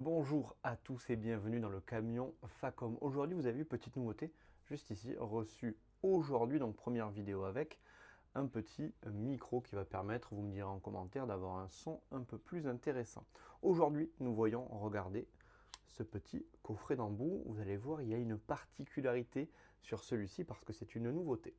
Bonjour à tous et bienvenue dans le camion Facom. Aujourd'hui, vous avez vu, petite nouveauté, juste ici, reçu aujourd'hui, donc première vidéo avec, un petit micro qui va permettre, vous me direz en commentaire, d'avoir un son un peu plus intéressant. Aujourd'hui, nous voyons, regardez, ce petit coffret d'embout. Vous allez voir, il y a une particularité sur celui-ci parce que c'est une nouveauté.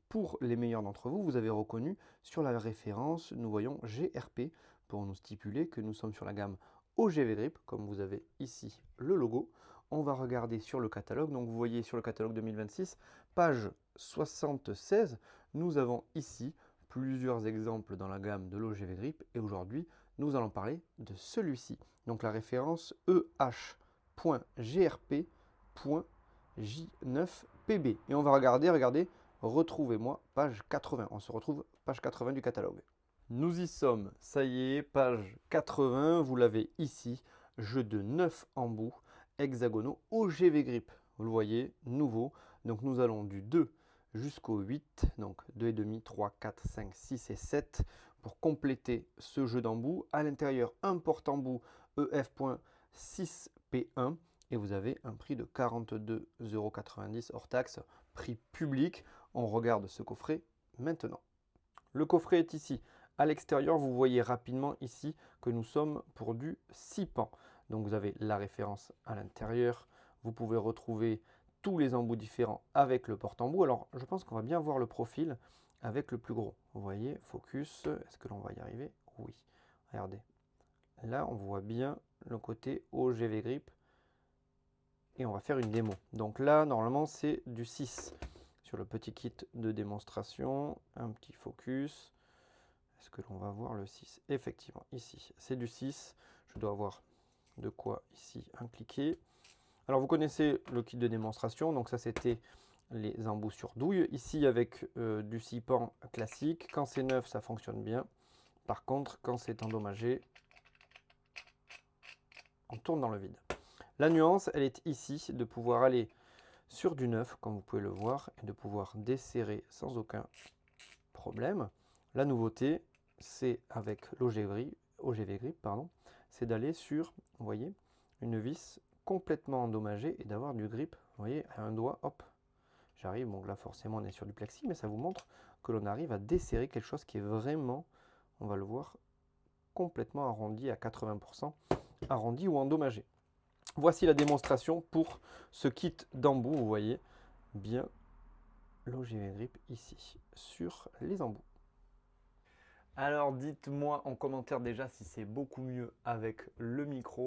Pour les meilleurs d'entre vous, vous avez reconnu sur la référence, nous voyons GRP pour nous stipuler que nous sommes sur la gamme OGV Grip, comme vous avez ici le logo. On va regarder sur le catalogue, donc vous voyez sur le catalogue 2026, page 76, nous avons ici plusieurs exemples dans la gamme de l'OGV Grip et aujourd'hui nous allons parler de celui-ci. Donc la référence EH.GRP.J9PB et on va regardez, retrouvez-moi page 80. On se retrouve page 80 du catalogue. Nous y sommes, ça y est, page 80, vous l'avez ici, jeu de 9 embouts hexagonaux OGV Grip. Vous le voyez, nouveau. Donc nous allons du 2 jusqu'au 8, donc 2,5, 3, 4, 5, 6 et 7 pour compléter ce jeu d'embouts. À l'intérieur, un porte-embout EF.6P1 et vous avez un prix de 42,90 € hors taxe, prix public. On regarde ce coffret maintenant. Le coffret est ici. À l'extérieur, vous voyez rapidement ici que nous sommes pour du 6 pans. Donc vous avez la référence à l'intérieur. Vous pouvez retrouver tous les embouts différents avec le porte-embout. Alors je pense qu'on va bien voir le profil avec le plus gros. Vous voyez, focus, est-ce que l'on va y arriver? Oui. Regardez. Là, on voit bien le côté OGV Grip. Et on va faire une démo. Donc là, normalement, c'est du 6. Sur le petit kit de démonstration, un petit focus. Est-ce que l'on va voir le 6? Effectivement, ici, c'est du 6. Je dois avoir de quoi ici cliquer. Alors, vous connaissez le kit de démonstration. Donc ça, c'était les embouts sur douille. Ici, avec du 6 pans classique. Quand c'est neuf, ça fonctionne bien. Par contre, quand c'est endommagé, on tourne dans le vide. La nuance, elle est ici, de pouvoir aller sur du neuf, comme vous pouvez le voir, et de pouvoir desserrer sans aucun problème. La nouveauté, c'est avec l'OGV Grip, c'est d'aller sur, vous voyez, une vis complètement endommagée et d'avoir du grip, vous voyez, à un doigt, hop, j'arrive, bon là forcément on est sur du plexi, mais ça vous montre que l'on arrive à desserrer quelque chose qui est vraiment, on va le voir, complètement arrondi à 80%, arrondi ou endommagé. Voici la démonstration pour ce kit d'embout, vous voyez bien l'OGV Grip ici sur les embouts. Alors dites-moi en commentaire déjà si c'est beaucoup mieux avec le micro.